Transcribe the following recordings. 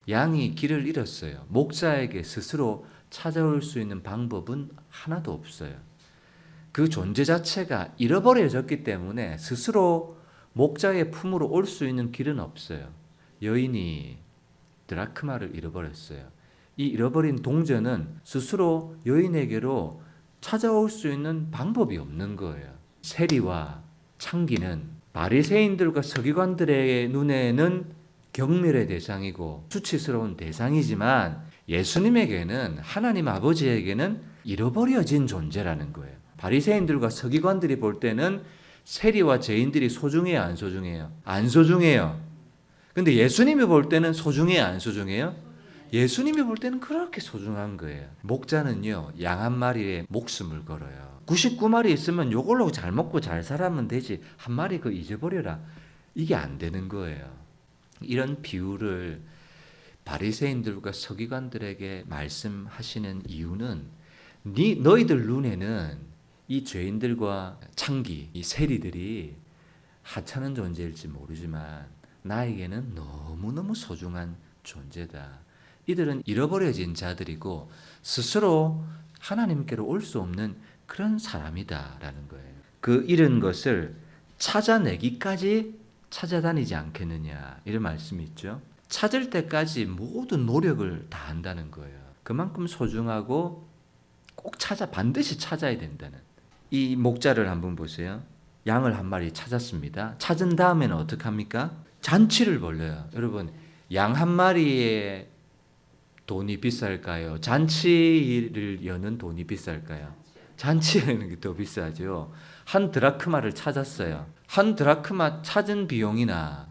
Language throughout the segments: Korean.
양이 길을 잃었어요. 목자에게 스스로 찾아올 수 있는 방법은 하나도 없어요. 그 존재 자체가 잃어버려졌기 때문에 스스로 목자의 품으로 올 수 있는 길은 없어요. 여인이 드라크마를 잃어버렸어요. 이 잃어버린 동전은 스스로 여인에게로 찾아올 수 있는 방법이 없는 거예요. 세리와 창기는 바리새인들과 서기관들의 눈에는 경멸의 대상이고 수치스러운 대상이지만 예수님에게는, 하나님 아버지에게는 잃어버려진 존재라는 거예요. 바리새인들과 서기관들이 볼 때는 세리와 죄인들이 소중해요, 안 소중해요? 안 소중해요. 근데 예수님이 볼 때는 소중해요, 안 소중해요? 예수님이 볼 때는 그렇게 소중한 거예요. 목자는요, 양 한 마리에 목숨을 걸어요. 99마리 있으면 요걸로 잘 먹고 잘 살면 되지, 한 마리 그 잊어버려라, 이게 안 되는 거예요. 이런 비유를 바리새인들과 서기관들에게 말씀하시는 이유는 너희들 눈에는 이 죄인들과 창기, 이 세리들이 하찮은 존재일지 모르지만 나에게는 너무너무 소중한 존재다. 이들은 잃어버려진 자들이고 스스로 하나님께로 올 수 없는 그런 사람이다라는 거예요. 그 잃은 것을 찾아내기까지 찾아다니지 않겠느냐, 이런 말씀이 있죠. 찾을 때까지 모든 노력을 다 한다는 거예요. 그만큼 소중하고 꼭 반드시 찾아야 된다는. 이 목자를 한번 보세요. 양을 한 마리 찾았습니다. 찾은 다음에는 어떻게 합니까? 잔치를 벌려요. 여러분, 양 한 마리에 돈이 비쌀까요? 잔치를 여는 돈이 비쌀까요? 잔치 여는 게 더 비싸죠. 한 드라크마를 찾았어요. 한 드라크마 찾은 비용이나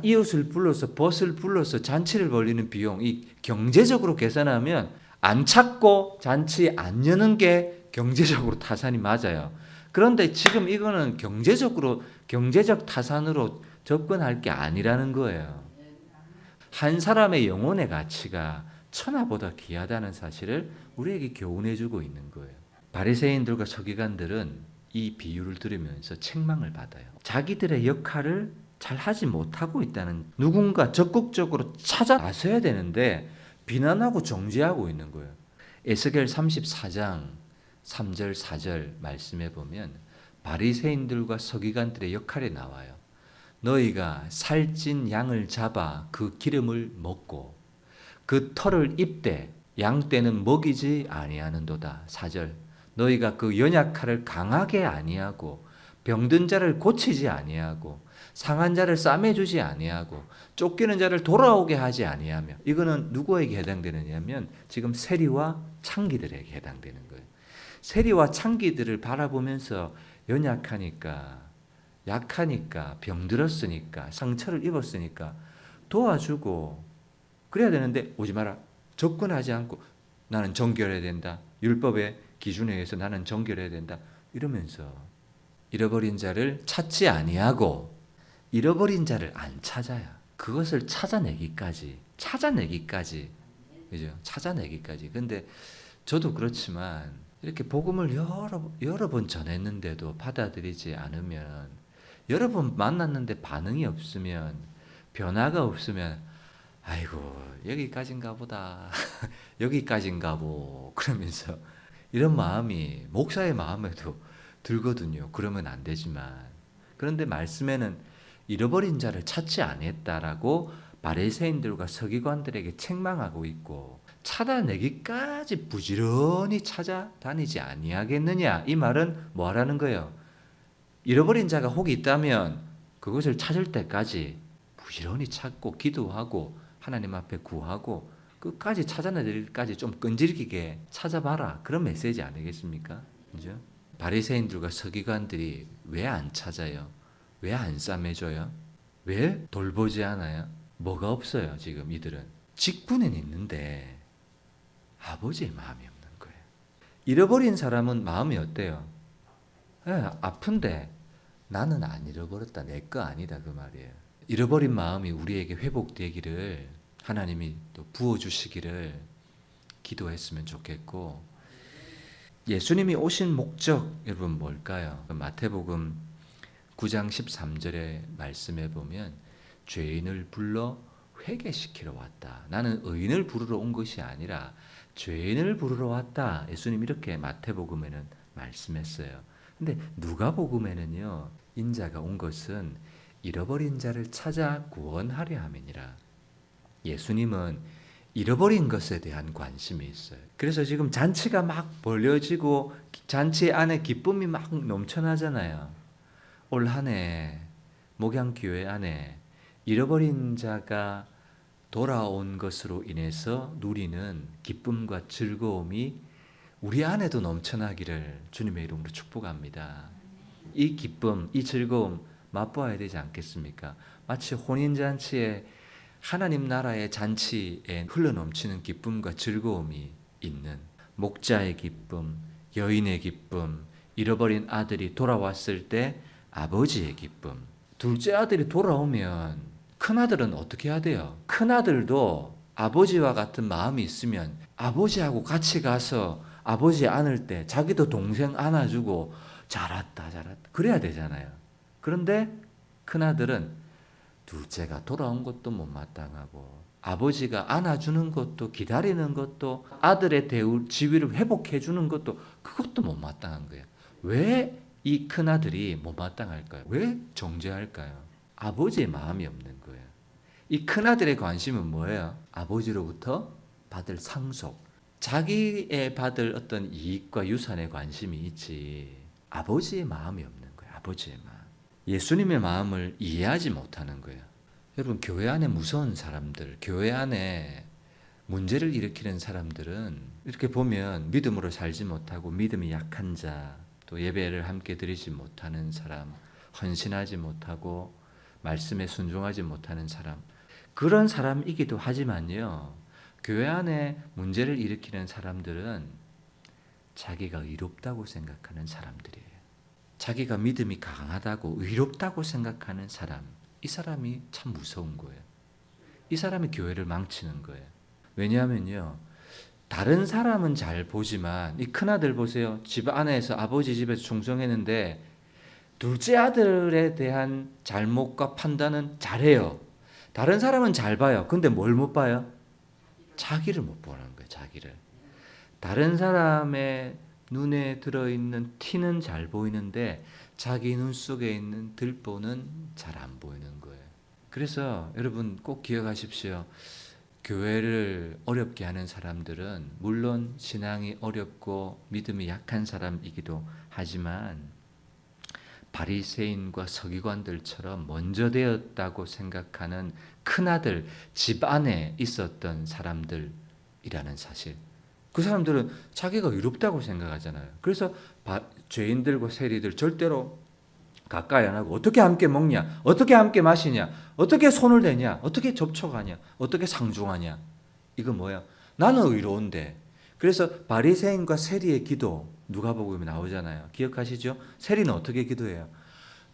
이웃을 불러서 벗을 불러서 잔치를 벌리는 비용, 이 경제적으로 계산하면 안 찾고 잔치 안 여는 게 경제적으로 타산이 맞아요. 그런데 지금 이거는 경제적 타산으로 접근할 게 아니라는 거예요. 한 사람의 영혼의 가치가 천하보다 귀하다는 사실을 우리에게 교훈해 주고 있는 거예요. 바리새인들과 서기관들은 이 비유를 들으면서 책망을 받아요. 자기들의 역할을 잘 하지 못하고 있다는, 누군가 적극적으로 찾아 나서야 되는데 비난하고 정죄하고 있는 거예요. 에스겔 34장 3절 4절 말씀해 보면 바리새인들과 서기관들의 역할이 나와요. 너희가 살찐 양을 잡아 그 기름을 먹고 그 털을 입되 양떼는 먹이지 아니하는도다. 4절 너희가 그 연약하를 강하게 아니하고 병든 자를 고치지 아니하고 상한 자를 싸매주지 아니하고 쫓기는 자를 돌아오게 하지 아니하며. 이거는 누구에게 해당되느냐면 지금 세리와 창기들에게 해당되는 거예요. 세리와 창기들을 바라보면서 연약하니까, 약하니까, 병들었으니까, 상처를 입었으니까 도와주고 그래야 되는데 오지 마라, 접근하지 않고 나는 정결해야 된다, 율법의 기준에 의해서 나는 정결해야 된다, 이러면서 잃어버린 자를 찾지 아니하고 잃어버린 자를 안 찾아요. 그것을 찾아내기까지, 그죠? 찾아내기까지. 근데 저도 그렇지만 이렇게 복음을 여러 번 전했는데도 받아들이지 않으면, 여러 번 만났는데 반응이 없으면, 변화가 없으면, 아이고 여기까지인가 보다 여기까지인가 보, 그러면서 이런 마음이 목사의 마음에도 들거든요. 그러면 안 되지만. 그런데 말씀에는 잃어버린 자를 찾지 아니했다라고 바리새인들과 서기관들에게 책망하고 있고, 찾아내기까지 부지런히 찾아다니지 아니하겠느냐, 이 말은 뭐 하라는 거예요? 잃어버린 자가 혹 있다면 그것을 찾을 때까지 부지런히 찾고 기도하고 하나님 앞에 구하고 끝까지 찾아내기까지 좀 끈질기게 찾아봐라, 그런 메시지 아니겠습니까? 그죠? 바리새인들과 서기관들이 왜 안 찾아요? 왜 안 싸매줘요? 왜 돌보지 않아요? 뭐가 없어요? 지금 이들은 직분은 있는데 아버지의 마음이 없는 거예요. 잃어버린 사람은 마음이 어때요? 아픈데 나는 안 잃어버렸다, 내 거 아니다, 그 말이에요. 잃어버린 마음이 우리에게 회복되기를 하나님이 또 부어주시기를 기도했으면 좋겠고, 예수님이 오신 목적 여러분 뭘까요? 마태복음 9장 13절의 말씀에 보면 죄인을 불러 회개시키러 왔다. 나는 의인을 부르러 온 것이 아니라 죄인을 부르러 왔다. 예수님 이렇게 마태복음에는 말씀했어요. 근데 누가복음에는요, 인자가 온 것은 잃어버린 자를 찾아 구원하려 함이니라. 예수님은 잃어버린 것에 대한 관심이 있어요. 그래서 지금 잔치가 막 벌려지고 잔치 안에 기쁨이 막 넘쳐나잖아요. 올 한 해 목양교회 안에 잃어버린 자가 돌아온 것으로 인해서 누리는 기쁨과 즐거움이 우리 안에도 넘쳐나기를 주님의 이름으로 축복합니다. 이 기쁨, 이 즐거움 맛보아야 되지 않겠습니까? 마치 혼인잔치에 하나님 나라의 잔치에 흘러넘치는 기쁨과 즐거움이 있는 목자의 기쁨, 여인의 기쁨, 잃어버린 아들이 돌아왔을 때 아버지의 기쁨. 둘째 아들이 돌아오면 큰아들은 어떻게 해야 돼요? 큰아들도 아버지와 같은 마음이 있으면 아버지하고 같이 가서 아버지 안을 때 자기도 동생 안아주고 잘했다 그래야 되잖아요. 그런데 큰아들은 둘째가 돌아온 것도 못마땅하고 아버지가 안아주는 것도 기다리는 것도 아들의 지위를 회복해 주는 것도 그것도 못마땅한 거예요. 왜 이 큰아들이 못마땅할까요? 왜 정죄할까요? 아버지의 마음이 없는 거예요. 이 큰아들의 관심은 뭐예요? 아버지로부터 받을 상속, 자기의 받을 어떤 이익과 유산에 관심이 있지 아버지의 마음이 없는 거예요. 아버지의 마음. 예수님의 마음을 이해하지 못하는 거예요. 여러분, 교회 안에 무서운 사람들, 교회 안에 문제를 일으키는 사람들은 이렇게 보면 믿음으로 살지 못하고 믿음이 약한 자, 또 예배를 함께 드리지 못하는 사람, 헌신하지 못하고 말씀에 순종하지 못하는 사람, 그런 사람이기도 하지만요, 교회 안에 문제를 일으키는 사람들은 자기가 의롭다고 생각하는 사람들이에요. 자기가 믿음이 강하다고 의롭다고 생각하는 사람, 이 사람이 참 무서운 거예요. 이 사람이 교회를 망치는 거예요. 왜냐하면요, 다른 사람은 잘 보지만 이 큰아들 보세요. 집 안에서 아버지 집에서 충성했는데 둘째 아들에 대한 잘못과 판단은 잘해요. 다른 사람은 잘 봐요. 근데 뭘 못 봐요? 자기를 못 보는 거예요. 자기를. 다른 사람의 눈에 들어있는 티는 잘 보이는데 자기 눈 속에 있는 들보는 잘 안 보이는 거예요. 그래서 여러분 꼭 기억하십시오. 교회를 어렵게 하는 사람들은 물론 신앙이 어렵고 믿음이 약한 사람이기도 하지만 바리새인과 서기관들처럼 먼저 되었다고 생각하는 큰아들 집 안에 있었던 사람들이라는 사실. 그 사람들은 자기가 의롭다고 생각하잖아요. 그래서 죄인들과 세리들 절대로 가까이 안 하고 어떻게 함께 먹냐, 어떻게 함께 마시냐, 어떻게 손을 대냐, 어떻게 접촉하냐, 어떻게 상종하냐. 이거 뭐야? 나는 의로운데. 그래서 바리새인과 세리의 기도 누가복음에 나오잖아요. 기억하시죠? 세리는 어떻게 기도해요?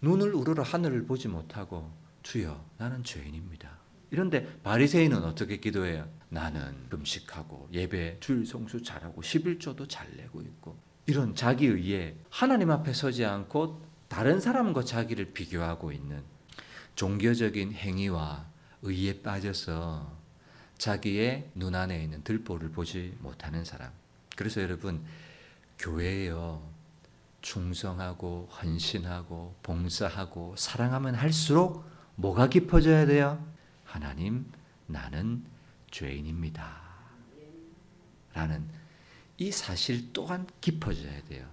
눈을 우러러 하늘을 보지 못하고 주여 나는 죄인입니다. 이런데 바리새인은 어떻게 기도해요? 나는 금식하고 예배 주일 성수 잘하고 11조도 잘 내고 있고, 이런 자기의에 하나님 앞에 서지 않고 다른 사람과 자기를 비교하고 있는 종교적인 행위와 의에 빠져서 자기의 눈 안에 있는 들보를 보지 못하는 사람. 그래서 여러분, 교회에요, 충성하고 헌신하고 봉사하고 사랑하면 할수록 뭐가 깊어져야 돼요? 하나님, 나는 죄인입니다 라는 이 사실 또한 깊어져야 돼요.